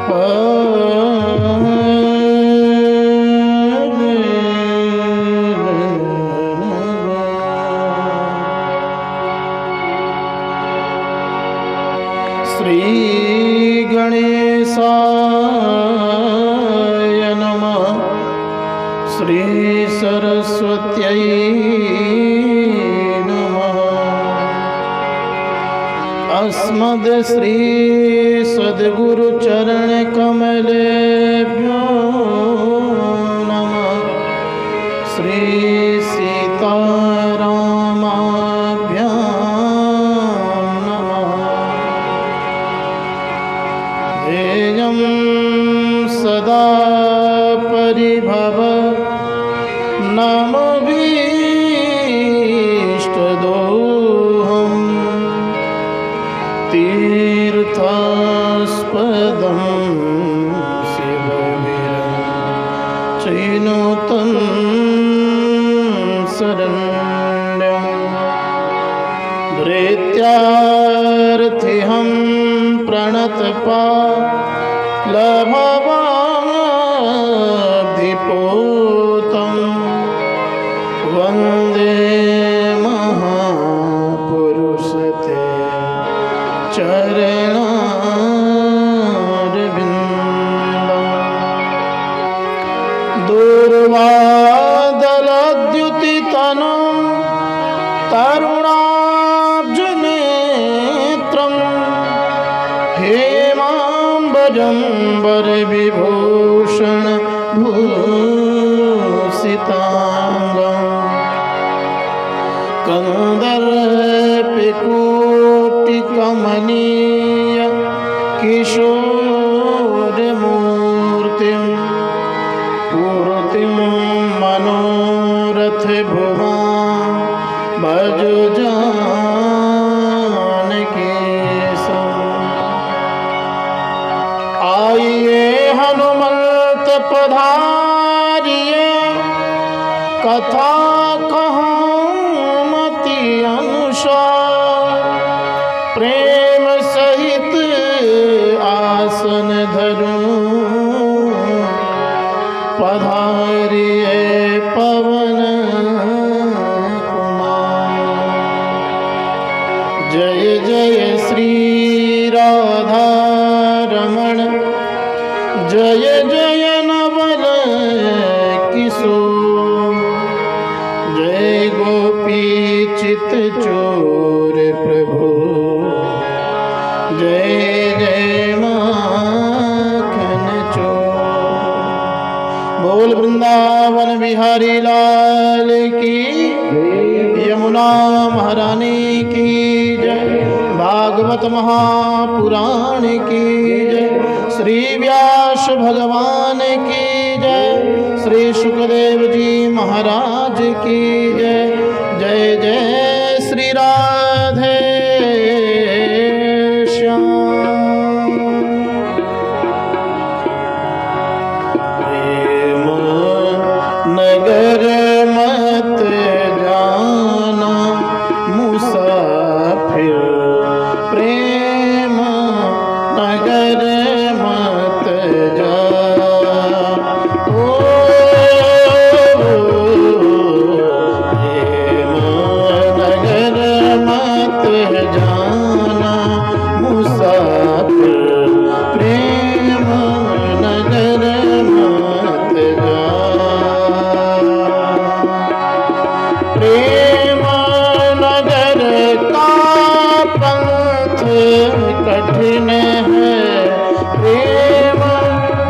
श्री गणेशाय नमः। श्री सरस्वत्यै नमः। अस्मद् श्री सद्गुरु चरण कमलेभ्यो नमः। श्री सीतारामाभ्यां नमः। ध्येयं सदा परिभव नामभीष्टदोहम् तीर्थास्पदं शिवविरचिनुतं शरण्यं प्रेत्यार्थिहं प्रणतपालभवाब्धिपोतं वन्दे महापुरुषते चरणारविन्दम्। दूर्वादलद्युतितनुं तरुणाब्जनेत्रं हेमाम्बरविभूषण भूषिताङ्गम् कन्दर्पकोटिकमनीय किशोरमूर्तिं पूर्तिं मनोरथभुवां भज जानकीशम्। आइए हनुमंत पधारिए कथा कहामति अनुसार प्रेम सहित आसन धरूं पधारिए पवन कुमार। जय जय श्री राधा रमण जय जय नवल किशोर जय गोपी चित चोर प्रभु जय जय माखन चोर। बोल वृंदावन बिहारी लाल की यमुना महारानी की जय। भागवत महापुराण की जय। श्री व्यास भगवान की जय। श्री सुखदेव जी महाराज की जय। जय जय श्री राधे श्याम। प्रेम नगर मत जाना मुसाफिर प्रेम नगर मत जा। प्रेम नगर मत जाना मुसाफिर प्रेम नगर मत जा। प्रेम नगर का पंथ कठिन है। प्रेम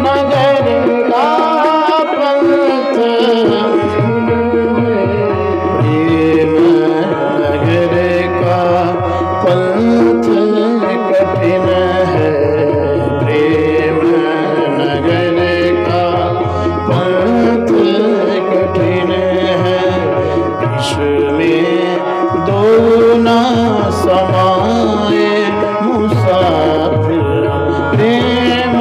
नगर का पंथ प्रेम नगर का पंथ कठिन है। प्रेम नगर का पंथ कठिन है। इसमें दो ना समाए मुसाफिर प्रेम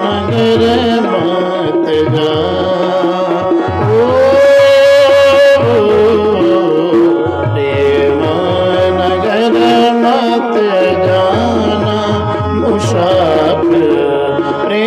नगर मत जा। प्रेम नगर मत जाना मुसाफिर प्रेम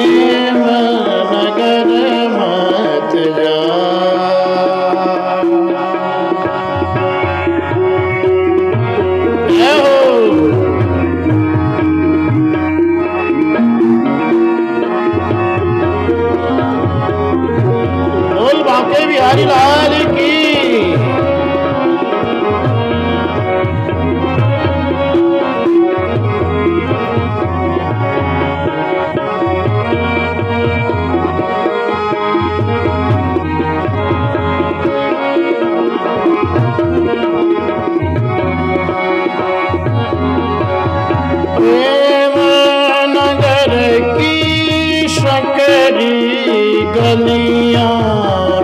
गहरी गलियां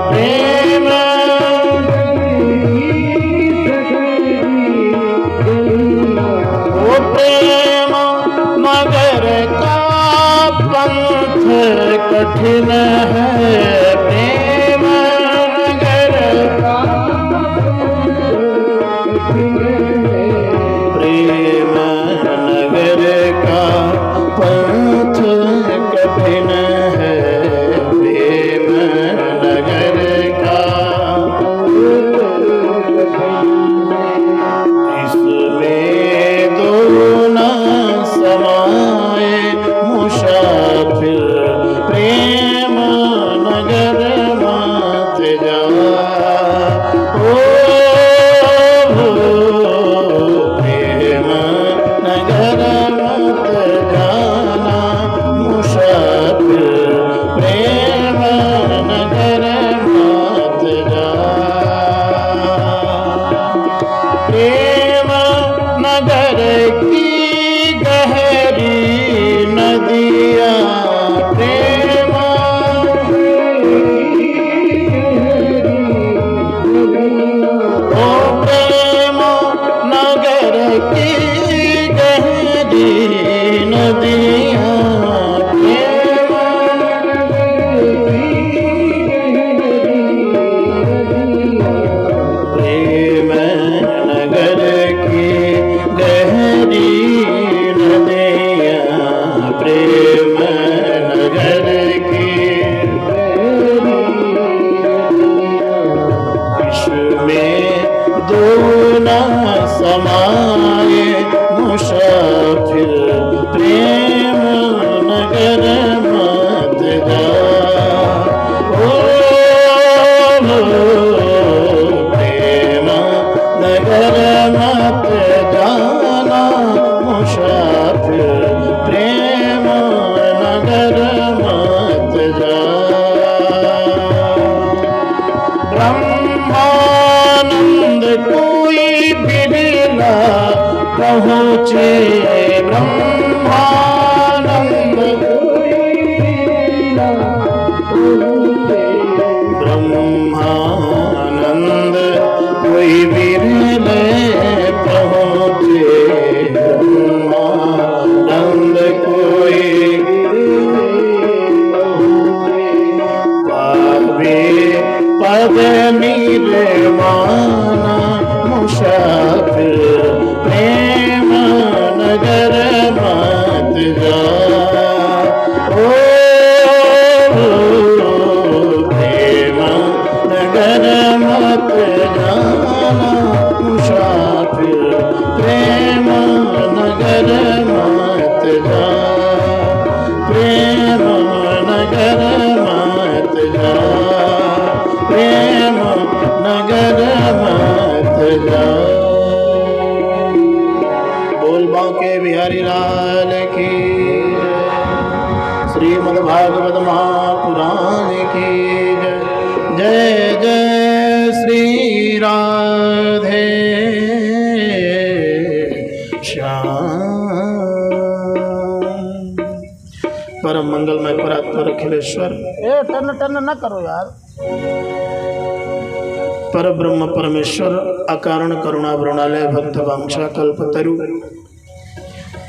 प्रेम ओ प्रेम नगर का पंथ कठिन है प्रेम नगर का प्रेम नगर का पंथ कठिन है प्रेम नगर का इसमें दो न समाए मुसाफिर प्रेम नगर मत जा ओ प्रेम नगर मत जाना मुसाफिर प्रेम नगर मत जा प्रेम नगर की गहरी नदियाँ प्रेम ओ प्रेम नगर की गहरी नदियाँ प्रेम प्रेम नगर की गहरी नदियाँ प्रेम नगर की इसमें दो न समाए मुसाफिर प्रेम नगर मत जा ओ प्रेम नगर मत जाना मुसाफिर प्रेम नगर मत जा ब्रह्मानंद कोई बिरला पहुँचे ब्रह्मानंद ब्रह्मानंद कोई बिरले पहुँचे ब्रह्मानंद कोई पावे पद निर्वाण मुसाफिर प्रेम नगर मत जा ओ प्रेम नगर मत जाना मुसाफिर प्रेम नगर मत जा प्रेम नगर मत जा प्रेम नगर मत जा बोल बांके बिहारी लाल की श्रीमद् भागवत महापुराण की जय जय श्री राधे श्याम परम मंगलमय परात्पर अखिलेश्वर टन टन न करो यार पर ब्रह्म परमेश्वर अकारण करुणा वृणालय भक्त वांछा कल्पतरु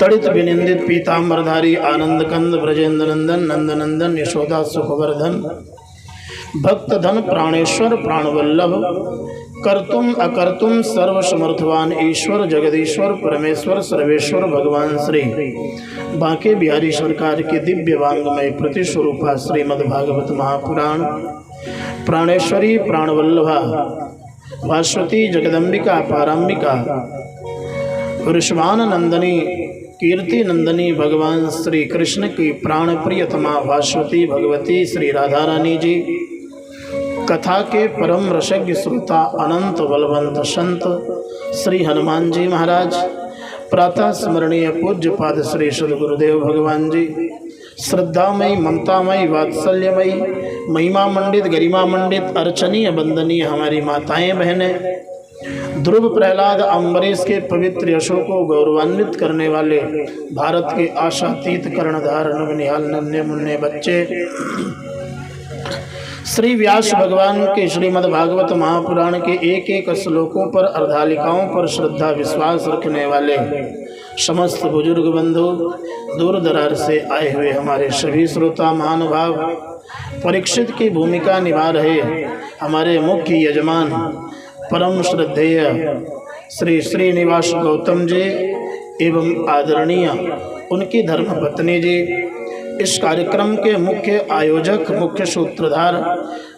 तड़ित विनिंदित पीतांबरधारी आनंद कंद ब्रजेंद्र नंदन नंदनंदन यशोदा सुखवर्धन भक्त धन प्राणेश्वर प्राणवल्लभ कर्तुम अकर्तुम सर्वसमर्थवान ईश्वर जगदीश्वर परमेश्वर सर्वेश्वर भगवान श्री बांके बिहारी सरकार के दिव्य वांगमय प्रतिस्वरूपा श्रीमद्भागवत महापुराण प्राणेश्वरी प्राणवल्लभा भास्वती जगदम्बिका पाराम्बिका वृषभान नंदनी कीर्ति नंदनी भगवान श्री कृष्ण की प्राण प्रियतमा भास्वती भगवती श्री राधा रानी जी कथा के परम रसज्ञ श्रोता अनंत बलवंत संत श्री हनुमान जी महाराज प्रातः स्मरणीय पूज्य पाद श्री सदगुरुदेव भगवान जी श्रद्धामयी ममतामयी वात्सल्यमयी महिमा मंडित गरिमा मंडित अर्चनीय वंदनीय हमारी माताएं बहनें ध्रुव, प्रहलाद, अम्बरीश के पवित्र यशों को गौरवान्वित करने वाले भारत के आशातीत कर्णधार नवनिहाल नन्हे मुन्ने बच्चे श्री व्यास भगवान के श्रीमद् भागवत महापुराण के एक एक श्लोकों पर, अर्धालिकाओं पर श्रद्धा विश्वास रखने वाले समस्त बुजुर्ग बंधु, दूर दरार से आए हुए हमारे सभी श्रोता महानुभाव, परीक्षित की भूमिका निभा रहे हमारे मुख्य यजमान परम श्रद्धेय श्री श्रीनिवास गौतम जी एवं आदरणीय उनकी धर्मपत्नी जी, इस कार्यक्रम के मुख्य आयोजक, मुख्य सूत्रधार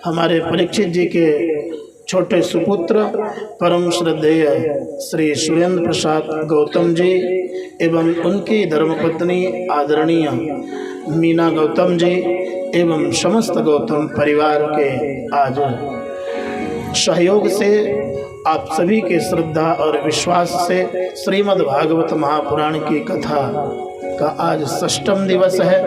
हमारे परीक्षित जी के छोटे सुपुत्र परम श्रद्धेय श्री सुरेंद्र प्रसाद गौतम जी एवं उनकी धर्मपत्नी आदरणीय मीना गौतम जी एवं समस्त गौतम परिवार के आज सहयोग से आप सभी के श्रद्धा और विश्वास से श्रीमद् भागवत महापुराण की कथा का आज षष्ठम दिवस है।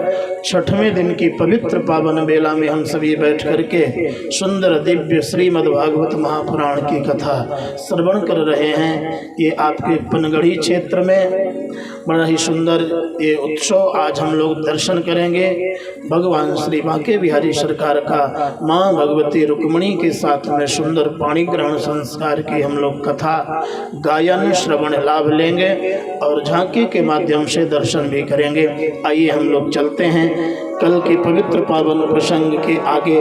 छठवें दिन की पवित्र पावन बेला में हम सभी बैठ करके सुंदर दिव्य श्रीमद् भागवत महापुराण की कथा श्रवण कर रहे हैं। ये आपके पनगढ़ी क्षेत्र में बड़ा ही सुंदर ये उत्सव आज हम लोग दर्शन करेंगे। भगवान श्री बांके बिहारी सरकार का माँ भगवती रुक्मणी के साथ में सुंदर पाणी ग्रहण संस्कार की हम लोग कथा गायन श्रवण लाभ लेंगे और झांकी के माध्यम से दर्शन भी करेंगे। आइए हम लोग चलते हैं कल के पवित्र पावन प्रसंग के आगे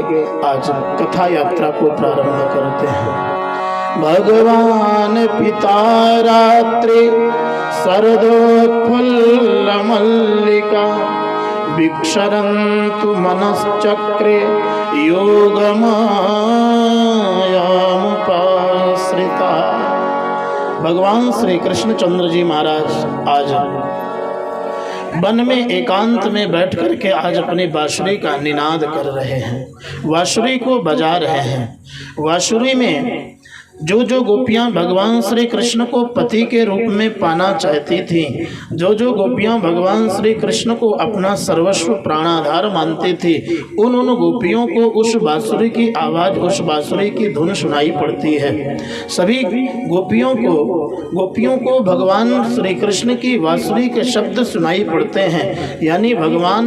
आज कथा यात्रा को प्रारंभ करते हैं। भगवान पिता रात्रि शरदोत्फुल्ल मल्लिका विक्षरन्तु मनश्चक्रे योगमायामुपाश्रिता। भगवान श्री कृष्ण चंद्र जी महाराज आज वन में एकांत में बैठ करके आज अपनी बांसुरी का निनाद कर रहे हैं, बांसुरी को बजा रहे हैं। बांसुरी में जो जो गोपियाँ भगवान श्री कृष्ण को पति के रूप में पाना चाहती थीं, जो जो गोपियाँ भगवान श्री कृष्ण को अपना सर्वस्व प्राणाधार मानती थी, उन गोपियों को उस बांसुरी की आवाज़, उस बांसुरी की धुन सुनाई पड़ती है। सभी गोपियों को भगवान श्री कृष्ण की बांसुरी के शब्द सुनाई पड़ते हैं। यानी भगवान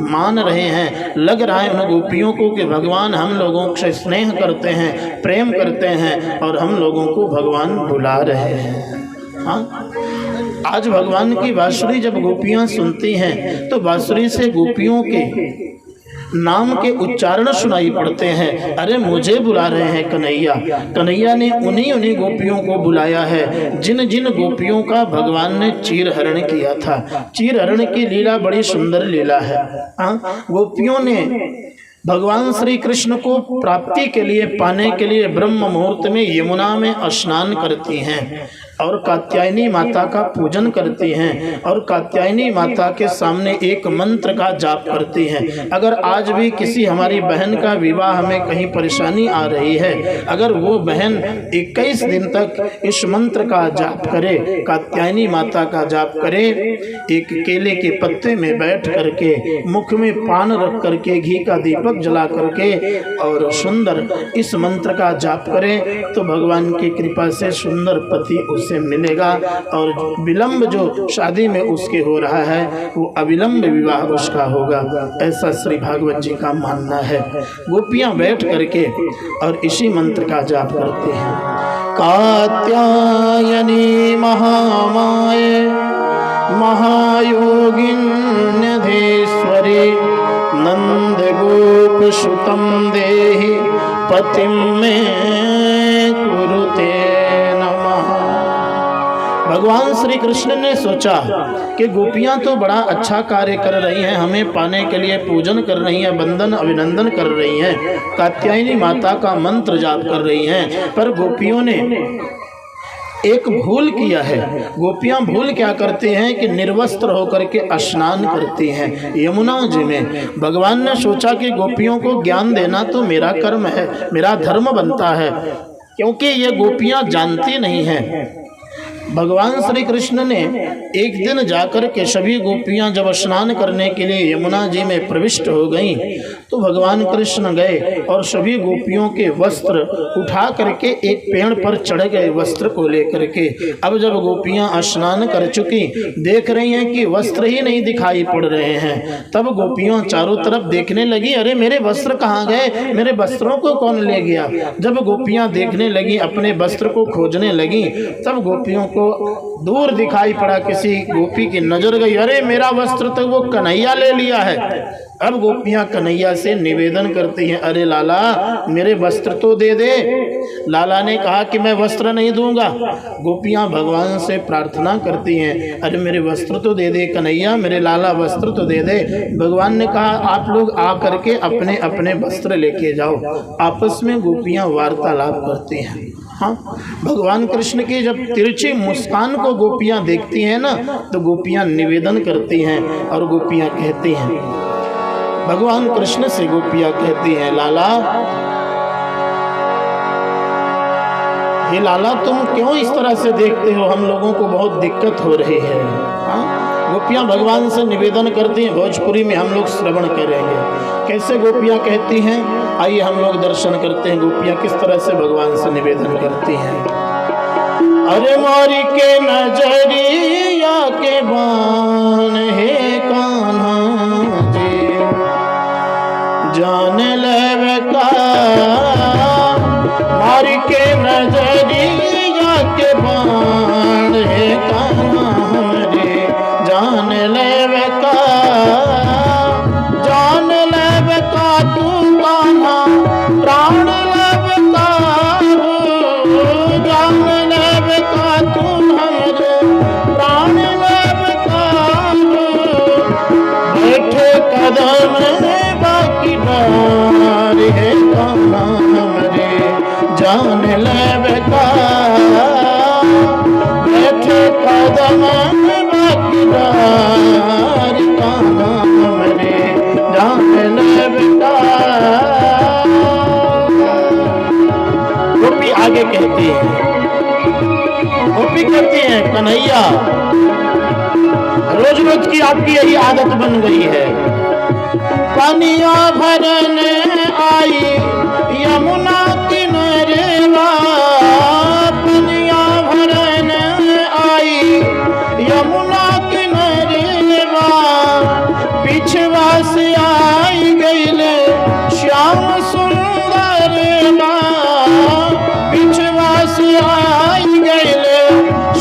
मान रहे हैं, लग रहा है उन गोपियों को कि भगवान हम लोगों से स्नेह करते हैं, प्रेम करते हैं और हम लोगों को भगवान बुला रहे हैं। हाँ, आज भगवान की बांसुरी जब गोपियाँ सुनती हैं तो बांसुरी से गोपियों के नाम के उच्चारण सुनाई पड़ते हैं। अरे मुझे बुला रहे हैं कन्हैया। कन्हैया ने उन्हीं गोपियों को बुलाया है जिन जिन गोपियों का भगवान ने चीर हरण किया था। चीर हरण की लीला बड़ी सुंदर लीला है। गोपियों ने भगवान श्री कृष्ण को प्राप्ति के लिए, पाने के लिए ब्रह्म मुहूर्त में यमुना में स्नान करती हैं और कात्यायनी माता का पूजन करती हैं और कात्यायनी माता के सामने एक मंत्र का जाप करती हैं। अगर आज भी किसी हमारी बहन का विवाह में कहीं परेशानी आ रही है, अगर वो बहन 21 दिन तक इस मंत्र का जाप करे, कात्यायनी माता का जाप करे, एक केले के पत्ते में बैठ करके, मुख में पान रख करके, घी का दीपक जला करके और सुंदर इस मंत्र का जाप करे, तो भगवान की कृपा से सुंदर पति से मिलेगा और विलंब जो शादी में उसके हो रहा है वो अविलंब विवाह उसका होगा। ऐसा श्री भागवत जी का मानना है। गोपियां बैठ करके और इसी मंत्र का जाप करते हैं। कात्यायनी महामाये महायोगिन्यधीश्वरी नंद गोप सुतम देहि पतिम में कुरुते। भगवान श्री कृष्ण ने सोचा कि गोपियां तो बड़ा अच्छा कार्य कर रही हैं, हमें पाने के लिए पूजन कर रही हैं, वंदन अभिनंदन कर रही हैं, कात्यायनी माता का मंत्र जाप कर रही हैं, पर गोपियों ने एक भूल किया है। गोपियां भूल क्या करती हैं कि निर्वस्त्र होकर के स्नान करती हैं यमुना जी में। भगवान ने सोचा कि गोपियों को ज्ञान देना तो मेरा कर्म है, मेरा धर्म बनता है, क्योंकि ये गोपियां जानती नहीं हैं भगवान श्री कृष्ण ने एक दिन जाकर के सभी गोपियां जब स्नान करने के लिए यमुना जी में प्रविष्ट हो गईं, तो भगवान कृष्ण गए और सभी गोपियों के वस्त्र उठा करके एक पेड़ पर चढ़ गए वस्त्र को लेकर के। अब जब गोपियां स्नान कर चुकी, देख रही हैं कि वस्त्र ही नहीं दिखाई पड़ रहे हैं, तब गोपियां चारों तरफ देखने लगी, अरे मेरे वस्त्र कहाँ गए, मेरे वस्त्रों को कौन ले गया। जब गोपियां देखने लगी, अपने वस्त्र को खोजने लगी, तब गोपियों को दूर दिखाई पड़ा, किसी गोपी की नजर गई, अरे मेरा वस्त्र तो वो कन्हैया ले लिया है। अब गोपियां कन्हैया से निवेदन करती हैं, अरे लाला मेरे वस्त्र तो दे दे। लाला ने कहा कि मैं वस्त्र नहीं दूंगा। गोपियां भगवान से प्रार्थना करती हैं, अरे मेरे वस्त्र तो दे दे कन्हैया, मेरे लाला वस्त्र तो दे दे। भगवान ने कहा आप लोग आ करके अपने अपने वस्त्र लेके जाओ। आपस में गोपियां वार्तालाप करती हैं। हाँ, भगवान कृष्ण की जब तिरछी मुस्कान को गोपियां देखती हैं ना, तो गोपियां निवेदन करती हैं और गोपियां कहती हैं, भगवान कृष्ण से गोपियां कहती हैं, लाला हे लाला तुम क्यों इस तरह से देखते हो, हम लोगों को बहुत दिक्कत हो रही है। हाँ, गोपियां भगवान से निवेदन करती हैं। भोजपुरी में हम लोग श्रवण करेंगे कैसे गोपियां कहती हैं। आइए हम लोग दर्शन करते हैं गोपियां किस तरह से भगवान से निवेदन करती हैं। अरे मोरी के नजरिया के बान हे कान्हा जी, जान लेवे का मारी के नजरिया के बान हे कान्हा हमरे, जान लेवे का तू कान्हा, प्राण लेवे का जान लेवे का तू हमरे, प्राण लेवे का बैठे कदम बाकी बार हे कान्हा हमरे, जान लेवे का बैठे कदम बाकी बार कान्हा हमरे, जान लेवे का। गोपी आगे कहती है, गोपी कहती है कन्हैया रोज रोज की आपकी यही आदत बन गई है, पानिया भरने आई यमुना किनारेवा, पानिया भरने आई यमुना किनारेवा, पिछवा से आई गईले श्याम सुंदर बा, पिछवा से आई गईले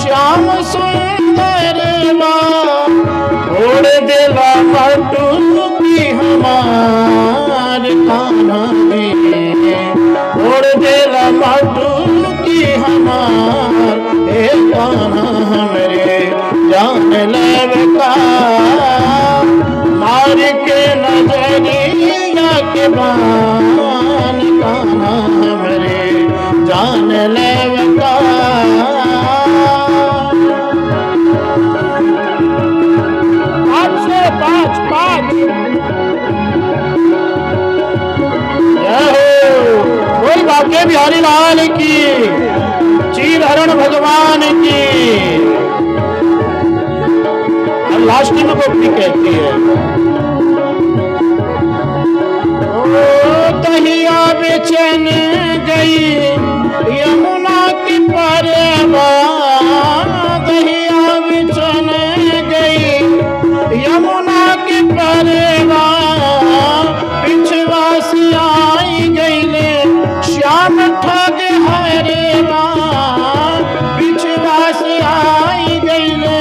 श्याम सुंदर बा, छोड़ देला मटू की हमार कान्हा रे, छोड़ देला मटू की हमार हे कान्हा हमरे, जान लेवे का मार के नजरिया के बान कान्हा हमरे, जान लेवे का। कोई बाके बिहारी लाल की, चीर हरण भगवान की। और लास्ट में गोपी कहती है, ओ तहिया बेचैन गई यमुना की परवा, तहिया बेचैन गई यमुना की परवा, पिछवा से आई गईले श्याम ठग हरेवा, पिछवा से आई गईले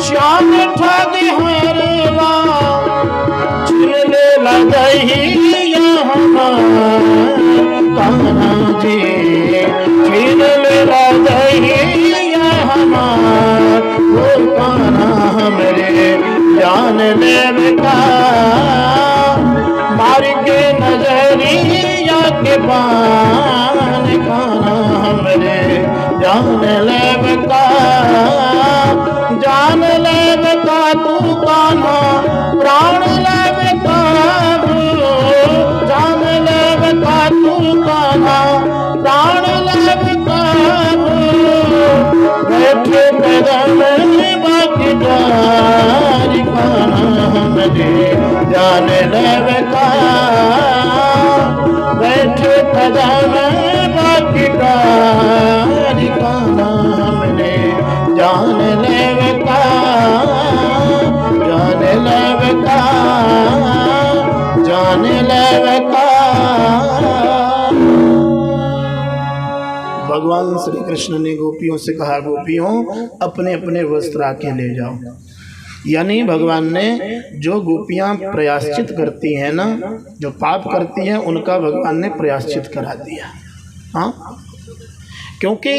श्याम ठग हरेवा, छीन ले लदहिया हमार कान्हा जी, छीन ले लदहिया हमार वो कान्हा हमरे, जान लेवे का मार के नजरिया के बान कान्हा हमरे, जान लेवे का, जान लेवे का तू कान्हा, प्राण लेवे का जान लेवे का तू कान्हा, प्राण लेवे का बैठे जान लेवका बैठे कदम बाकी का हमने जान लेवका जान लेवका जान लेवका। भगवान श्री कृष्ण ने गोपियों से कहा, गोपियों अपने अपने वस्त्र आके ले जाओ। यानी भगवान ने जो गोपियां प्रायश्चित करती हैं ना, जो पाप करती हैं, उनका भगवान ने प्रायश्चित करा दिया। हाँ, क्योंकि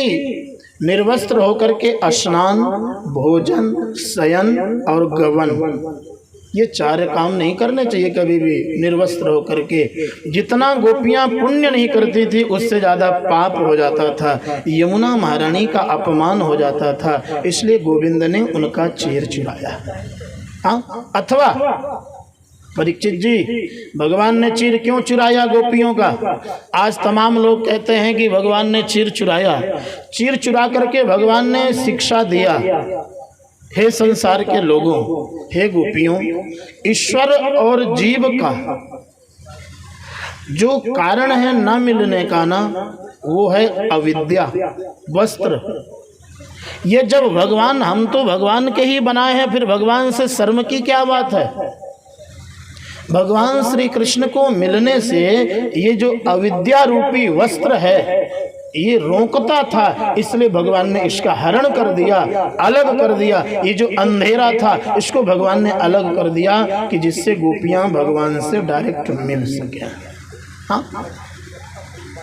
निर्वस्त्र होकर के स्नान, भोजन, शयन और गवन, ये चार काम नहीं करने चाहिए कभी भी निर्वस्त्र होकर के। जितना गोपियां पुण्य नहीं करती थी उससे ज़्यादा पाप हो जाता था, यमुना महारानी का अपमान हो जाता था, इसलिए गोविंद ने उनका चीर चुराया। हाँ, अथवा परीक्षित जी, भगवान ने चीर क्यों चुराया गोपियों का? आज तमाम लोग कहते हैं कि भगवान ने चीर चुराया। चीर चुरा करके भगवान ने शिक्षा दिया, हे संसार के लोगों, हे गोपियों, ईश्वर और जीव का जो कारण है न मिलने का ना, वो है अविद्या, वस्त्र। ये जब भगवान, हम तो भगवान के ही बनाए हैं, फिर भगवान से शर्म की क्या बात है? भगवान श्री कृष्ण को मिलने से ये जो अविद्या रूपी वस्त्र है ये रोकता था, इसलिए भगवान ने इसका हरण कर दिया, अलग कर दिया। ये जो अंधेरा था इसको भगवान ने अलग कर दिया कि जिससे गोपियां भगवान से डायरेक्ट मिल सके। हाँ,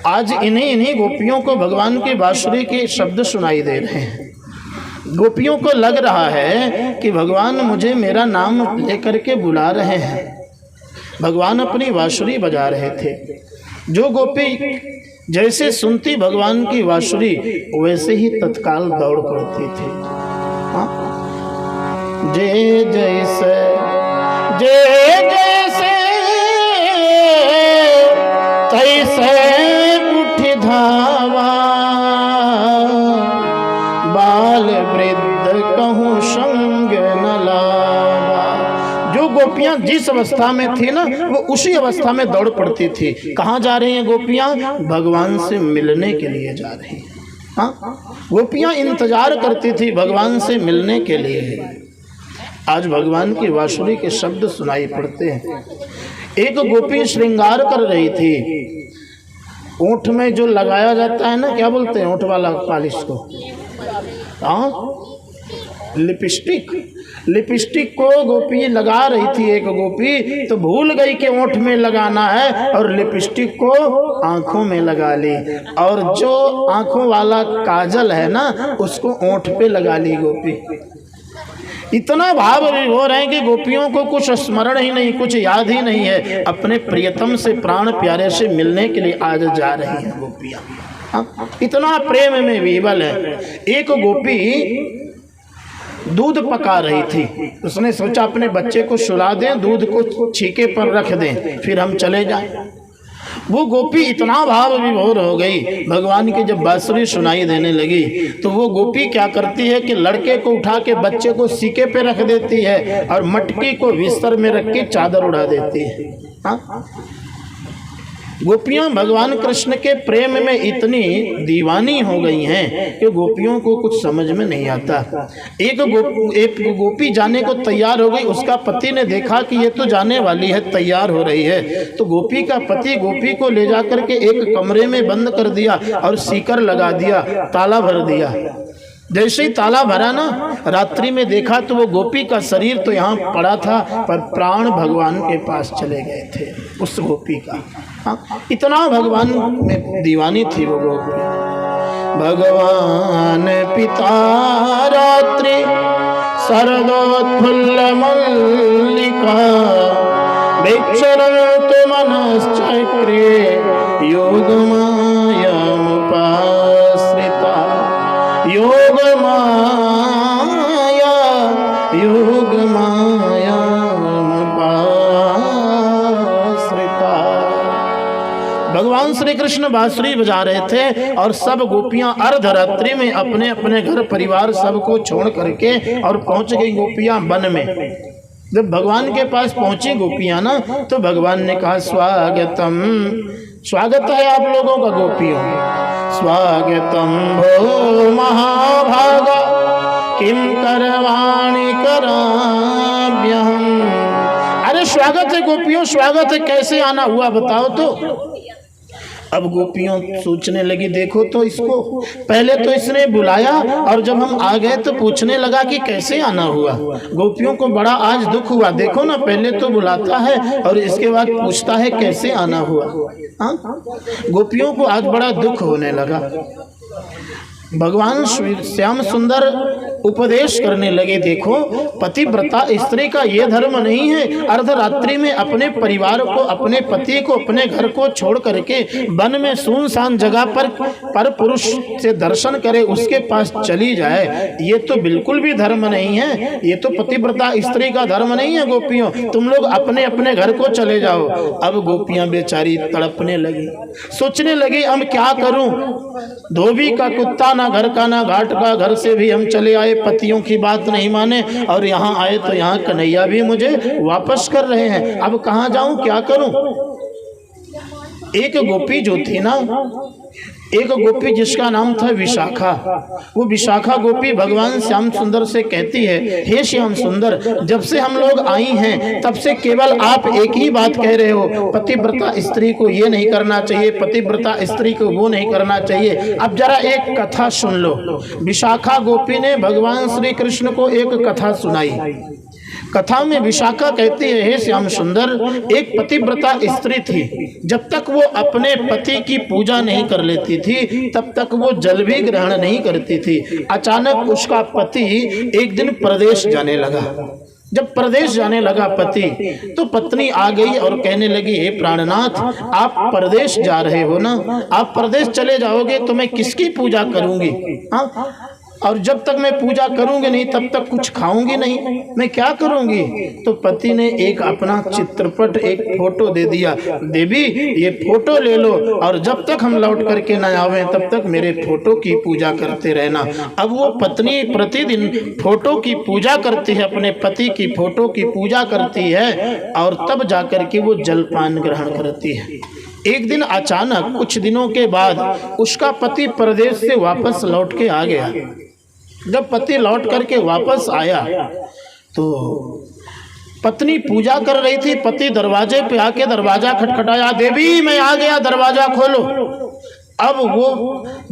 आज इन्हीं गोपियों को भगवान की बांसुरी के शब्द सुनाई दे रहे हैं। गोपियों को लग रहा है कि भगवान मुझे मेरा नाम लेकर के बुला रहे हैं। भगवान अपनी बांसुरी बजा रहे थे। जो गोपी जैसे सुनती भगवान की बांसुरी वैसे ही तत्काल दौड़ पड़ती थी। हाँ? जय जैसे तैसे उठ धावा, बाल वृद्ध कहूँ संग न लावा। जो गोपियां जिस अवस्था में थी ना, वो उसी अवस्था में दौड़ पड़ती थी। कहाँ जा रही हैं गोपियां? भगवान से मिलने के लिए जा रही हैं। हाँ, गोपियां इंतजार करती थी भगवान से मिलने के लिए। आज भगवान की बांसुरी के शब्द सुनाई पड़ते हैं। एक गोपी श्रृंगार कर रही थी। ओंठ में जो लगाया जाता है ना, क्या बोलते हैं ओंठ वाला पालिश को? हाँ, लिपस्टिक को गोपी लगा रही थी। एक गोपी तो भूल गई कि ओंठ में लगाना है और लिपस्टिक को आंखों में लगा ली, और जो आंखों वाला काजल है ना उसको ओंठ पे लगा ली गोपी। इतना भाव हो रहे हैं कि गोपियों को कुछ स्मरण ही नहीं, कुछ याद ही नहीं है। अपने प्रियतम से, प्राण प्यारे से मिलने के लिए आज जा रही हैं गोपियां। इतना प्रेम में विवल है। एक गोपी दूध पका रही थी। उसने सोचा अपने बच्चे को सुला दें, दूध को छीके पर रख दें, फिर हम चले जाएं। वो गोपी इतना भाव विभोर हो गई, भगवान की जब बांसुरी सुनाई देने लगी तो वो गोपी क्या करती है कि लड़के को उठा के बच्चे को सीके पे रख देती है और मटकी को बिस्तर में रख के चादर उड़ा देती है। हाँ? गोपियां भगवान कृष्ण के प्रेम में इतनी दीवानी हो गई हैं कि गोपियों को कुछ समझ में नहीं आता। एक गोपी जाने को तैयार हो गई। उसका पति ने देखा कि ये तो जाने वाली है, तैयार हो रही है, तो गोपी का पति गोपी को ले जाकर के एक कमरे में बंद कर दिया और सीकर लगा दिया, ताला भर दिया। जैसे ही ताला भरा ना, रात्रि में देखा तो वो गोपी का शरीर तो यहाँ पड़ा था पर प्राण भगवान के पास चले गए थे उस गोपी का। हाँ, इतना भगवान में दीवानी थी वो गोपी। भगवान पिता रात्रि शरदोत्फुल्ल मल्लिका, भिक्षरन्तु मनश्चक्रे योगमायामुपाश्रिता, योगमायामुपाश्रिता। भगवान श्री कृष्ण बांसुरी बजा रहे थे और सब गोपियां अर्धरात्रि में अपने अपने घर परिवार सबको छोड़ करके और पहुंच गई गोपियां वन में। जब भगवान के पास पहुंची गोपियां ना, तो भगवान ने कहा स्वागतम, स्वागत है आप लोगों का गोपियों, स्वागतम भो महाभागा किम करवाणि कराम्यहम्। अरे स्वागत है गोपियों, स्वागत है, कैसे आना हुआ बताओ तो। अब गोपियों सोचने लगी, देखो तो इसको, पहले तो इसने बुलाया और जब हम आ गए तो पूछने लगा कि कैसे आना हुआ। गोपियों को बड़ा आज दुख हुआ, देखो ना, पहले तो बुलाता है और इसके बाद पूछता है कैसे आना हुआ। गोपियों को आज बड़ा दुख होने लगा। भगवान श्याम सुंदर उपदेश करने लगे, देखो पतिव्रता स्त्री का ये धर्म नहीं है अर्धरात्रि में अपने परिवार को, अपने पति को, अपने घर को छोड़ करके वन में सुनसान जगह पर पुरुष से दर्शन करे, उसके पास चली जाए। ये तो बिल्कुल भी धर्म नहीं है, ये तो पतिव्रता स्त्री का धर्म नहीं है। गोपियों तुम लोग अपने अपने घर को चले जाओ। अब गोपियां बेचारी तड़पने लगी, सोचने लगी हम क्या करूं, धोबी का कुत्ता ना घर का ना घाट का, घर से भी हम चले आए, पतियों की बात नहीं माने, और यहाँ आए तो यहाँ कन्हैया भी मुझे वापस कर रहे हैं। अब कहाँ जाऊं, क्या करूं। एक गोपी जो थी ना, एक गोपी जिसका नाम था विशाखा, वो विशाखा गोपी भगवान श्याम सुंदर से कहती है, हे श्याम सुंदर, जब से हम लोग आई हैं तब से केवल आप एक ही बात कह रहे हो, पतिव्रता स्त्री को ये नहीं करना चाहिए, पतिव्रता स्त्री को वो नहीं करना चाहिए। अब जरा एक कथा सुन लो। विशाखा गोपी ने भगवान श्री कृष्ण को एक कथा सुनाई। कथा में विशाखा कहती है, हे श्याम सुंदर, एक पतिव्रता स्त्री थी, जब तक वो अपने पति की पूजा नहीं कर लेती थी तब तक वो जल भी ग्रहण नहीं करती थी। अचानक उसका पति एक दिन प्रदेश जाने लगा। जब प्रदेश जाने लगा पति, तो पत्नी आ गई और कहने लगी, हे प्राणनाथ, आप प्रदेश जा रहे हो ना, आप प्रदेश चले जाओगे तो मैं किसकी पूजा करूंगी, हाँ, और जब तक मैं पूजा करूंगी नहीं तब तक कुछ खाऊंगी नहीं, मैं क्या करूंगी। तो पति ने एक अपना चित्रपट, एक फोटो दे दिया, देवी ये फोटो ले लो और जब तक हम लौट करके न आवे तब तक मेरे फोटो की पूजा करते रहना। अब वो पत्नी प्रतिदिन फोटो की पूजा करती है, अपने पति की फोटो की पूजा करती है और तब जाकर के वो जलपान ग्रहण करती है। एक दिन अचानक कुछ दिनों के बाद उसका पति प्रदेश से वापस लौट के आ गया। जब पति लौट करके वापस आया तो पत्नी पूजा कर रही थी, पति दरवाजे पे आके दरवाजा खटखटाया, देवी मैं आ गया, दरवाजा खोलो। अब वो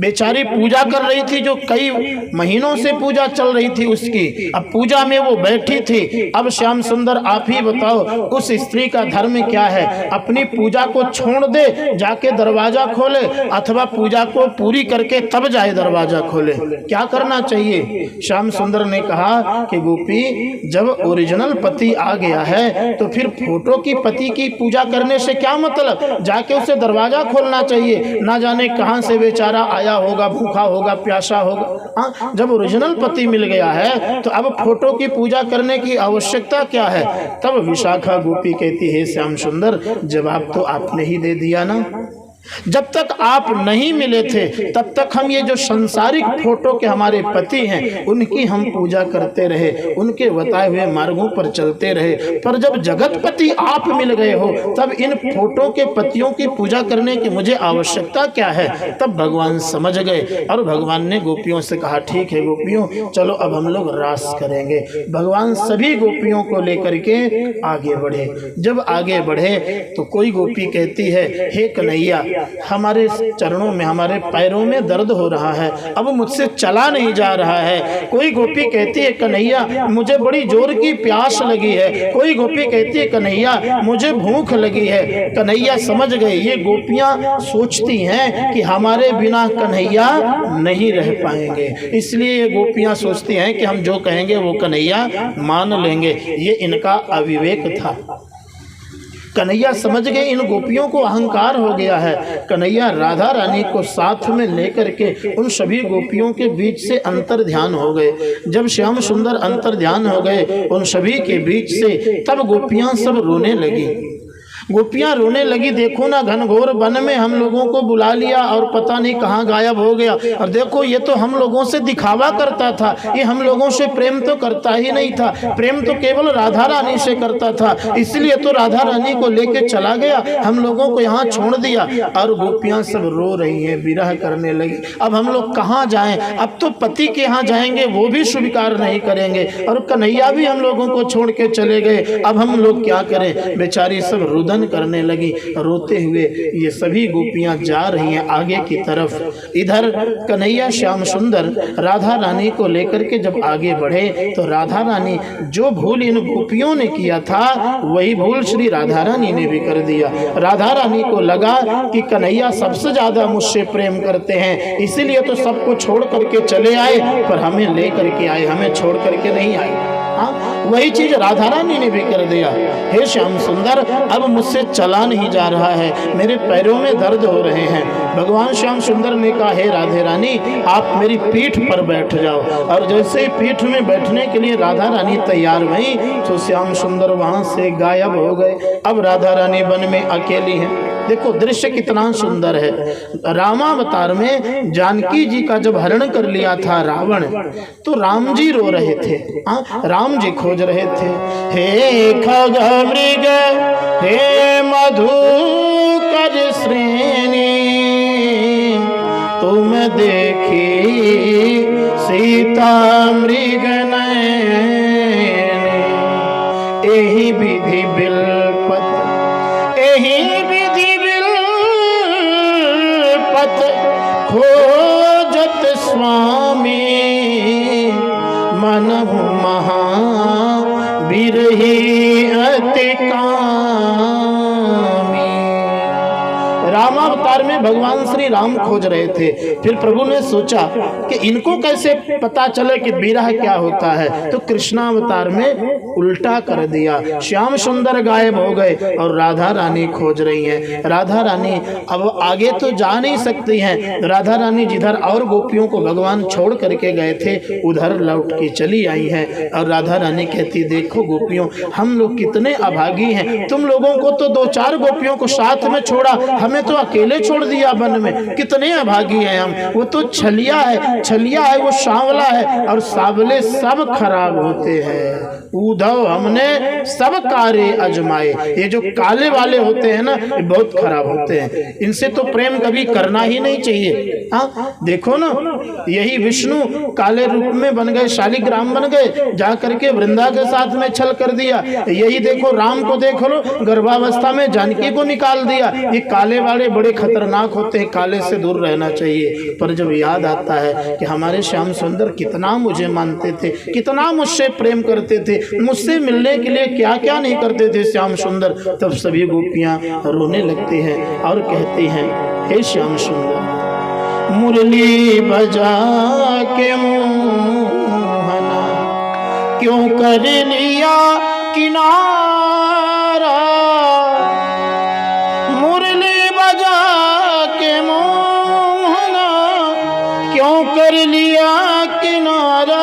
बेचारी पूजा कर रही थी, जो कई महीनों से पूजा चल रही थी उसकी, अब पूजा में वो बैठी थी। अब श्याम सुंदर आप ही बताओ उस स्त्री का धर्म क्या है, अपनी पूजा को छोड़ दे जाके दरवाजा खोले अथवा पूजा को पूरी करके तब जाए दरवाजा खोले, क्या करना चाहिए। श्याम सुंदर ने कहा कि गोपी, जब ओरिजिनल पति आ गया है तो फिर फोटो की पति की पूजा करने से क्या मतलब, जाके उसे दरवाजा खोलना चाहिए, ना जाने कहां से बेचारा आया होगा, भूखा होगा, प्यासा होगा। हाँ, जब ओरिजिनल पति मिल गया है तो अब फोटो की पूजा करने की आवश्यकता क्या है। तब विशाखा गोपी कहती है, श्याम सुंदर जवाब तो आपने ही दे दिया ना, जब तक आप नहीं मिले थे तब तक हम ये जो संसारिक फोटो के हमारे पति हैं उनकी हम पूजा करते रहे, उनके बताए हुए मार्गों पर चलते रहे, पर जब जगतपति आप मिल गए हो तब इन फोटो के पतियों की पूजा करने की मुझे आवश्यकता क्या है। तब भगवान समझ गए और भगवान ने गोपियों से कहा, ठीक है गोपियों, चलो अब हम लोग रास करेंगे। भगवान सभी गोपियों को लेकर के आगे बढ़े। जब आगे बढ़े तो कोई गोपी कहती है, हे कन्हैया, हमारे चरणों में, हमारे पैरों में दर्द हो रहा है, अब मुझसे चला नहीं जा रहा है। कोई गोपी कहती है, कन्हैया मुझे बड़ी जोर की प्यास लगी है। कोई गोपी कहती है, कन्हैया मुझे भूख लगी है। कन्हैया समझ गए, ये गोपियां सोचती हैं कि हमारे बिना कन्हैया नहीं रह पाएंगे, इसलिए ये गोपियां सोचती हैं कि हम जो कहेंगे वो कन्हैया मान लेंगे। ये इनका अविवेक था। कन्हैया समझ गए इन गोपियों को अहंकार हो गया है। कन्हैया राधा रानी को साथ में लेकर के उन सभी गोपियों के बीच से अंतर ध्यान हो गए। जब श्याम सुंदर अंतर ध्यान हो गए उन सभी के बीच से, तब गोपियां सब रोने लगी। गोपियां रोने लगी, देखो ना घनघोर वन में हम लोगों को बुला लिया और पता नहीं कहाँ गायब हो गया। और देखो ये तो हम लोगों से दिखावा करता था, ये हम लोगों से प्रेम तो करता ही नहीं था, प्रेम तो केवल राधा रानी से करता था, इसलिए तो राधा रानी को लेके चला गया, हम लोगों को यहाँ छोड़ दिया। और गोपियां सब रो रही हैं, विरह करने लगी। अब हम लोग कहाँ जाएं? अब तो पति के यहाँ जाएंगे वो भी स्वीकार नहीं करेंगे, और कन्हैया भी हम लोगों को छोड़ के चले गए, अब हम लोग क्या करें? बेचारी सब रुदन करने लगी, रोते हुए ये सभी गोपियां जा रही हैं आगे की तरफ। इधर कन्हैया श्याम सुंदर राधा रानी को लेकर के जब आगे बढ़े तो राधा रानी जो भूल इन गोपियों ने किया था वही भूल श्री राधा रानी ने भी कर दिया। राधा रानी को लगा कि कन्हैया सबसे ज्यादा मुझसे प्रेम करते हैं, इसीलिए तो सबको छोड़ करके चले आए, पर हमें ले करके आए, हमें छोड़ करके नहीं आए। हाँ, वही चीज राधा रानी ने भी कर दिया। हे श्याम सुंदर, अब मुझसे चला नहीं जा रहा है, मेरे पैरों में दर्द हो रहे हैं। भगवान श्याम सुंदर ने कहा, हे राधे रानी आप मेरी पीठ पर बैठ जाओ। और जैसे ही पीठ में बैठने के लिए राधा रानी तैयार हुई तो श्याम सुंदर वहां से गायब हो गए। अब राधा रानी वन में अकेली है। देखो दृश्य कितना सुंदर है। रामावतार में जानकी जी का जब हरण कर लिया था रावण, तो राम जी रो रहे थे, राम जी खोज रहे थे। हे खग मृग हे मधुकर श्रेणी, तुम देखी सीता मृग नयनी, एहि विधि बिलपत एहि विधि बिलपत खोजत स्वामी, मनहु महा बिरही अति कामी। रामावतार में भगवान श्री राम खोज रहे थे। फिर प्रभु ने सोचा कि इनको कैसे पता चले कि विरह क्या होता है, तो कृष्णावतार में उल्टा कर दिया। श्याम सुंदर गायब हो गए और राधा रानी खोज रही हैं। राधा रानी अब आगे तो जा नहीं सकती हैं। राधा रानी जिधर और गोपियों को भगवान छोड़ करके गए थे उधर लौट के चली आई हैं। और राधा रानी कहती, देखो गोपियों, हम लोग कितने अभागी हैं, तुम लोगों को तो 2-4 गोपियों को साथ में छोड़ा, हमें तो अकेले छोड़ दिया वन में, कितने अभागी हैं हम। वो तो छलिया है, छलिया है, वो सांवला है, और सांवले सब खराब होते हैं। उद्धव हमने सब कार्य अजमाए। ये जो काले वाले होते हैं ना, ये बहुत खराब होते हैं, इनसे तो प्रेम कभी करना ही नहीं चाहिए। हाँ देखो ना, यही विष्णु काले रूप में बन गए, शालिग्राम बन गए, जा करके वृंदा के साथ में छल कर दिया। यही देखो राम को देख लो, गर्भावस्था में जानकी को निकाल दिया। ये काले वाले बड़े खतरनाक होते हैं, काले से दूर रहना चाहिए। पर जब याद आता है कि हमारे श्याम सुंदर कितना मुझे मानते थे, कितना मुझसे प्रेम करते थे, मुझसे मिलने के लिए क्या क्या नहीं करते थे श्याम सुंदर, तब सभी गोपियां रोने लगती हैं और कहती हैं, हे श्याम सुंदर मुरली बजा के मोहना क्यों कर लिया किनारा, मुरली बजा के मोहना क्यों कर लिया किनारा।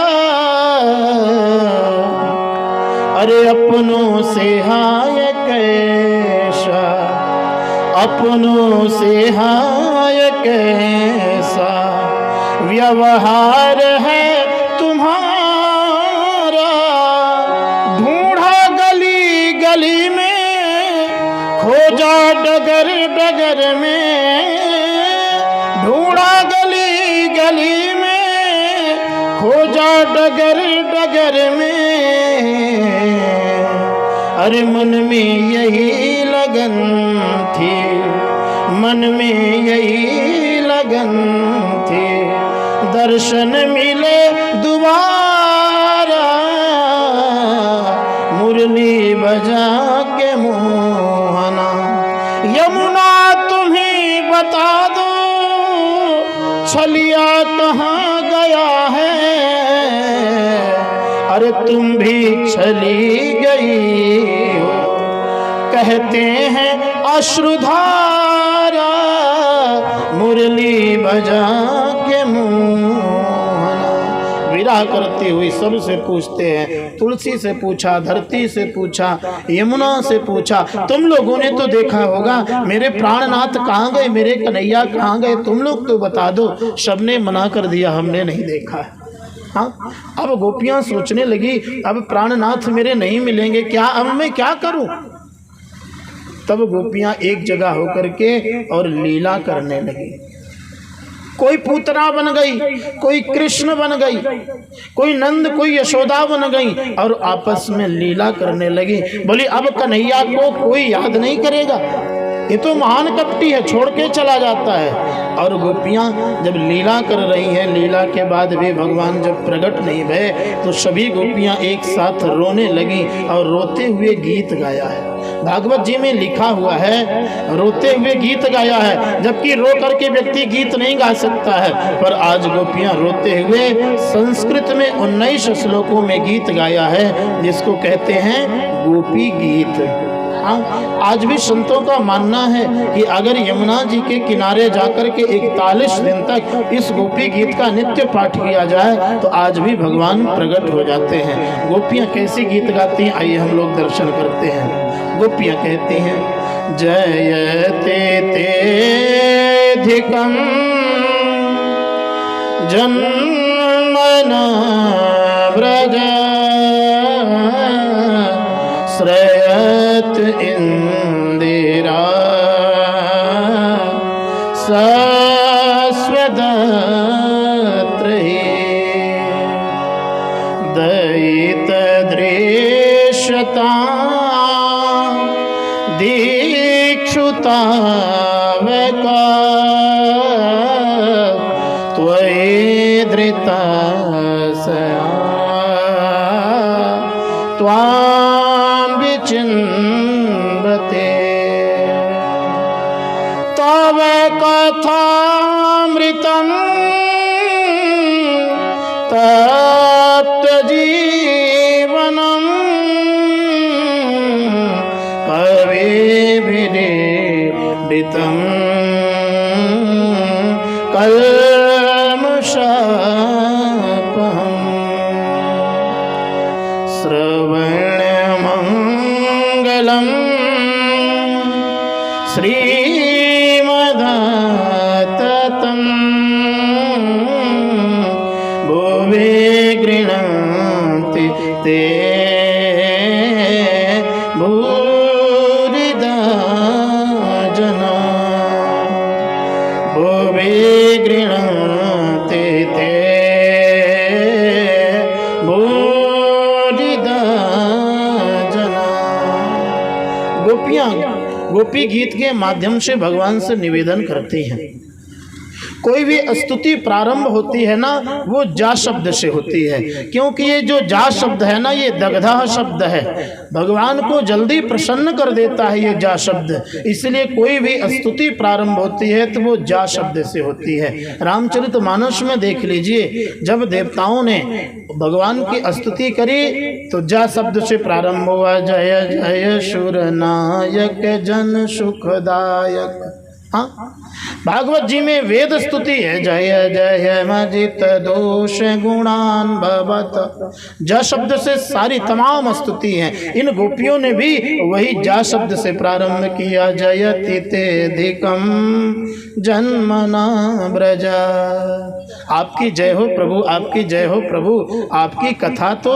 अरे अपनों से हाय कैसा, अपनों से हाय कैसा व्यवहार है तुम्हारा। ढूंढा गली गली में, खोजा डगर डगर में, ढूंढा गली गली में, खोजा डगर डगर में। अरे मन में यही लगन थी, मन में यही लगन थी, दर्शन मिले दोबारा, मुरली बजा के मोहना। यमुना तुम्ही बता दो छलिया कहाँ गया है, अरे तुम भी चली गई हो, कहते हैं अश्रुधारा, मुरली बजा के मोहना। विरह करती हुई सबसे पूछते हैं। तुलसी से पूछा, धरती से पूछा, यमुना से पूछा, तुम लोगों ने तो देखा होगा मेरे प्राणनाथ कहाँ गए, मेरे कन्हैया कहाँ गए, तुम लोग तो बता दो। सबने मना कर दिया, हमने नहीं देखा। हाँ, अब गोपियां सोचने लगी अब प्राणनाथ मेरे नहीं मिलेंगे, क्या अब मैं क्या करूं। तब गोपियां एक जगह होकर के और लीला करने लगी। कोई पूतना बन गई, कोई कृष्ण बन गई, कोई नंद, कोई यशोदा बन गई और आपस में लीला करने लगी। बोली अब कन्हैया को कोई याद नहीं करेगा, ये तो महान कपटी है, छोड़ के चला जाता है। और गोपियां जब लीला कर रही हैं, लीला के बाद भी भगवान जब प्रकट नहीं भये तो सभी गोपियां एक साथ रोने लगी और रोते हुए गीत गाया है। भागवत जी में लिखा हुआ है रोते हुए गीत गाया है, जबकि रो करके व्यक्ति गीत नहीं गा सकता है, पर आज गोपियां रोते हुए संस्कृत में 19 श्लोकों में गीत गाया है, जिसको कहते हैं गोपी गीत। आज भी संतों का मानना है कि अगर यमुना जी के किनारे जाकर के 41 दिन तक इस गोपी गीत का नित्य पाठ किया जाए तो आज भी भगवान प्रकट हो जाते हैं। गोपियां कैसी गीत गाती हैं, आइए हम लोग दर्शन करते हैं। गोपियां कहती हैं जयते तेधिकं जन्मन व्रज श्रेयत इंदिरा सस्वदत्रहि दयित दृश्यता दीक्षुतावका त्वयि धृतस्य त्वां विचिन्वते तव कथामृतं तप्तजीवनं कविभिरीडितं कल्मषापहम् श्रवणमङ्गलं श्रीमदाततं भुवि गृह्णन्ति ते भूरिदा जना भुवि गृह्णन्ति ते गोपी गीत के माध्यम से भगवान से निवेदन करती हैं। कोई भी स्तुति प्रारंभ होती है ना, वो जा शब्द से होती है, क्योंकि ये जो जा शब्द है ना, ये दग्धा शब्द है, भगवान को जल्दी प्रसन्न कर देता है ये जा शब्द। इसलिए कोई भी स्तुति प्रारंभ होती है तो वो जा शब्द से होती है। रामचरितमानस में देख लीजिए, जब देवताओं ने भगवान की स्तुति करी तो जा शब्द से प्रारंभ हुआ, जय जय सुर नायक जन सुखदायक। हाँ, भागवत जी में वेद स्तुति है, जय जय मजित दोष गुणान भवत। जा शब्द से सारी तमाम स्तुति हैं। इन गोपियों ने भी वही जा शब्द से प्रारंभ किया, जयति तेधिकं जन्मना व्रज। आपकी जय हो प्रभु, आपकी जय हो प्रभु। आपकी कथा तो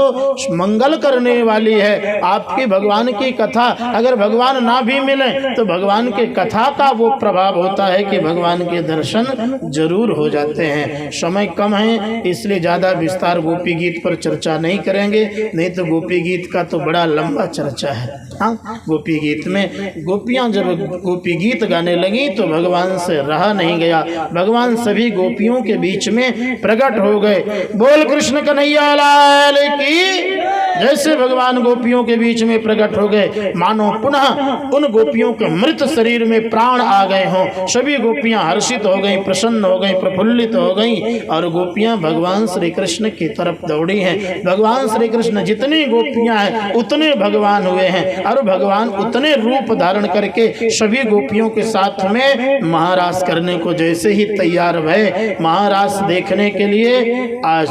मंगल करने वाली है। आपकी भगवान की कथा, अगर भगवान ना भी मिले तो भगवान के कथा का वो प्रभाव होता है कि भगवान के दर्शन जरूर हो जाते हैं। समय कम है इसलिए ज़्यादा विस्तार गोपी गीत पर चर्चा नहीं करेंगे, नहीं तो गोपी गीत का तो बड़ा लंबा चर्चा है। हाँ, गोपी गीत में गोपियाँ जब गोपी गीत गाने लगी तो भगवान से रहा नहीं गया। भगवान सभी गोपियों के बीच में प्रकट हो गए। बोल कृष्ण कन्हैया लाल की। जैसे भगवान गोपियों के बीच में प्रकट हो गए, मानो पुनः उन गोपियों के मृत शरीर में प्राण आ गए हों। सभी गोपियां हर्षित हो गई, प्रसन्न हो गई, प्रफुल्लित हो गई और गोपियां भगवान श्री कृष्ण की तरफ दौड़ी हैं। भगवान श्री कृष्ण जितनी गोपियां हैं उतने भगवान हुए हैं और भगवान उतने रूप धारण करके सभी गोपियों के साथ में महारास करने को जैसे ही तैयार भये, महारास देखने के लिए आज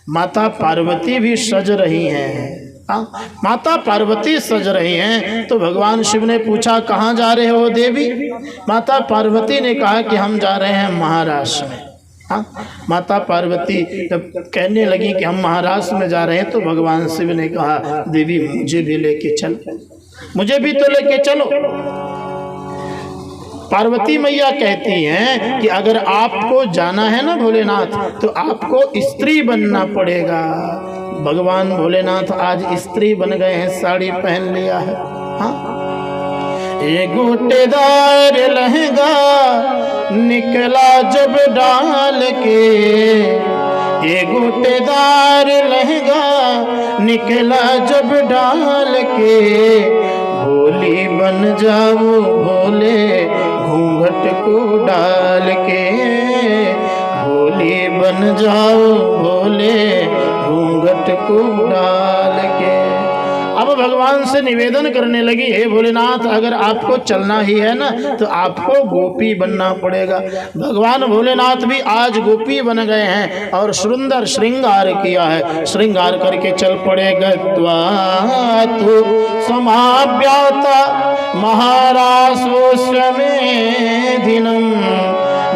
माता पार्वती भी सज रही हैं। माता पार्वती सज रही हैं तो भगवान शिव ने पूछा कहाँ जा रहे हो देवी? माता पार्वती ने कहा कि हम जा रहे हैं महाराष्ट्र में। माता पार्वती जब कहने लगी कि हम महाराष्ट्र में जा रहे हैं तो भगवान शिव ने कहा देवी मुझे भी लेके चल, मुझे भी तो लेके चलो। पार्वती मैया कहती हैं कि अगर आपको जाना है ना भोलेनाथ तो आपको स्त्री बनना पड़ेगा। भगवान भोलेनाथ आज स्त्री बन गए हैं, साड़ी पहन लिया है। ये गोटेदार लहंगा निकला जब डाल के, ये गोटेदार लहंगा निकला जब डाल के, भोली बन जाओ भोले घूंघट को डाल के, भोली बन जाओ भोले घूंघट को डाल के। अब भगवान से निवेदन करने लगी हे भोलेनाथ अगर आपको चलना ही है ना तो आपको गोपी बनना पड़ेगा। भगवान भोलेनाथ भी आज गोपी बन गए हैं और सुंदर श्रृंगार किया है, श्रृंगार करके चल पड़े। गत्वा तु समाप्याता महारासोऽस्वमेधिनं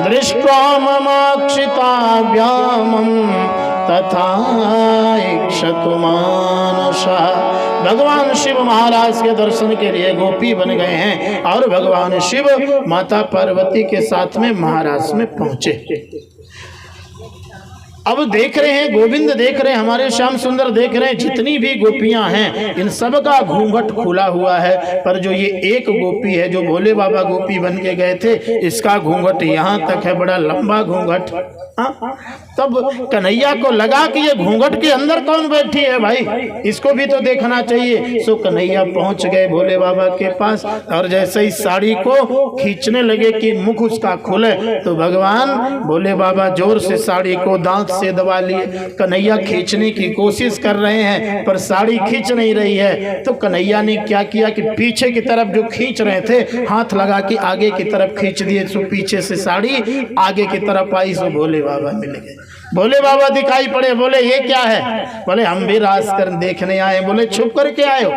दृष्ट्वा ममाक्षिताभ्यामं तथा इक्षतु मानसः। भगवान शिव महाराज के दर्शन के लिए गोपी बन गए हैं और भगवान शिव माता पार्वती के साथ में महाराज में पहुंचे। अब देख रहे हैं गोविंद देख रहे हैं, हमारे श्याम सुंदर देख रहे हैं, जितनी भी गोपियां हैं इन सब का घूंघट खुला हुआ है, पर जो ये एक गोपी है जो भोले बाबा गोपी बन के गए थे इसका घूंघट यहाँ तक है, बड़ा लंबा घूंघट। तब कन्हैया को लगा कि ये घूंघट के अंदर कौन बैठी है भाई, इसको भी तो देखना चाहिए। सो कन्हैया पहुंच गए भोले बाबा के पास और जैसे ही साड़ी को खींचने लगे कि मुख उसका खुले तो भगवान भोले बाबा जोर से साड़ी को दांत से दबा लिए। कन्हैया खींचने की कोशिश कर रहे हैं पर साड़ी खींच नहीं रही है। तो कन्हैया ने क्या किया कि पीछे की तरफ जो खींच रहे थे हाथ लगा के आगे की तरफ खींच दिए। सो पीछे से साड़ी आगे की तरफ आई। सो भोले बाबा मिल गए। भोले बाबा दिखाई पड़े, बोले ये क्या है? बोले हम भी रास कर देखने आए। बोले छुप करके आए हो?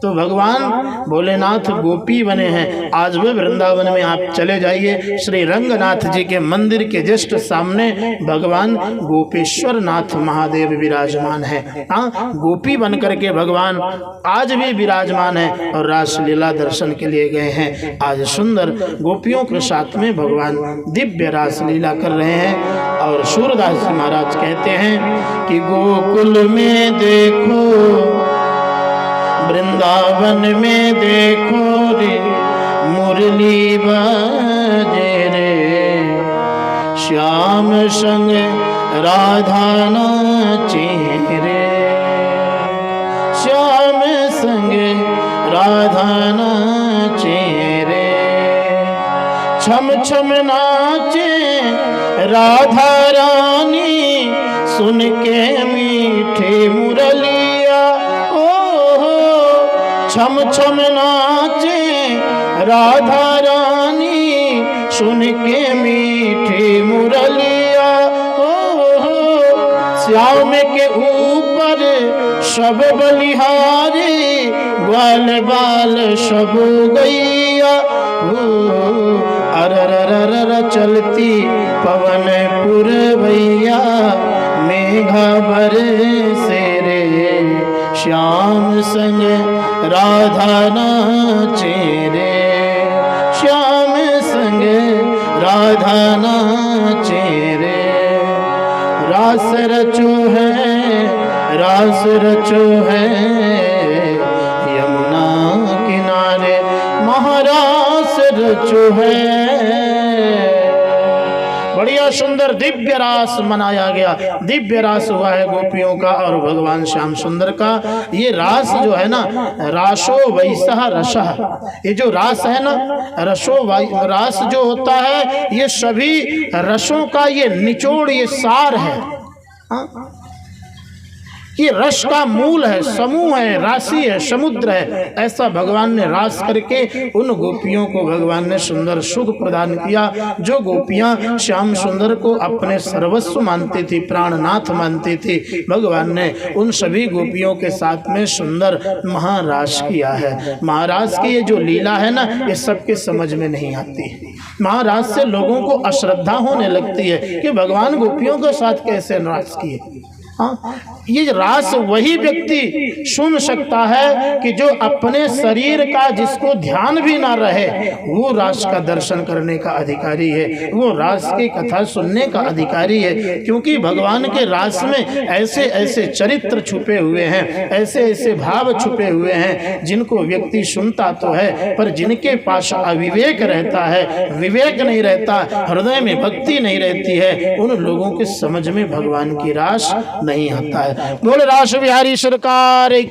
तो भगवान भोलेनाथ गोपी बने हैं। आज भी वृंदावन में आप चले जाइए, श्री रंगनाथ जी के मंदिर के जस्ट सामने भगवान गोपेश्वर नाथ महादेव विराजमान है। गोपी बन करके भगवान आज भी विराजमान है और रासलीला दर्शन के लिए गए हैं। आज सुंदर गोपियों के साथ में भगवान दिव्य रासलीला कर रहे हैं। और सूरदास महाराज कहते हैं कि गोकुल में देखो, वृंदावन में देखो रे, मुरली बाजे रे, श्याम संग राधा नाचे रे, श्याम संग राधा नाचे रे, छम छम नाचे राधा रानी, सुन के मीठे मुरलिया। ओ छम छम नाचे राधा रानी, सुन के मीठे मुरलिया। ओ श्याम के ऊपर सब बलिहारी, ग्वाल बाल सब गैया। अररररर चलती पवन पुरवैया, मेघा बरसे रे, श्याम संग राधा नाचे रे, श्याम संग राधा नाचे रे। रास रचो है, रास रचो है, यमुना किनारे महारास रचो है। बढ़िया सुंदर दिव्य रास मनाया गया, दिव्य रास हुआ है गोपियों का और भगवान श्याम सुंदर का। ये रास जो है ना, रासो वैसह रसः, ये जो रास है ना, रास जो होता है ये सभी रसों का ये निचोड़, ये सार है। ये रस का मूल है, समूह है, राशि है, समुद्र है। ऐसा भगवान ने रास करके उन गोपियों को भगवान ने सुंदर सुख प्रदान किया। जो गोपियां श्याम सुंदर को अपने सर्वस्व मानती थी, प्राणनाथ मानती थी, भगवान ने उन सभी गोपियों के साथ में सुंदर महारास किया है। महारास की ये जो लीला है ना, ये सबके समझ में नहीं आती। महारास से लोगों को अश्रद्धा होने लगती है कि भगवान गोपियों के साथ कैसे रास किए। हाँ, ये रास वही व्यक्ति सुन सकता है कि जो अपने शरीर का जिसको ध्यान भी ना रहे, वो रास का दर्शन करने का अधिकारी है, वो रास की कथा सुनने का अधिकारी है। क्योंकि भगवान के रास में ऐसे ऐसे चरित्र छुपे हुए हैं, ऐसे ऐसे भाव छुपे हुए हैं, जिनको व्यक्ति सुनता तो है, पर जिनके पास अविवेक रहता है, विवेक नहीं रहता, हृदय में भक्ति नहीं रहती है, उन लोगों के समझ में भगवान की रास नहीं आता है। बोले रास बिहारी सरकार की।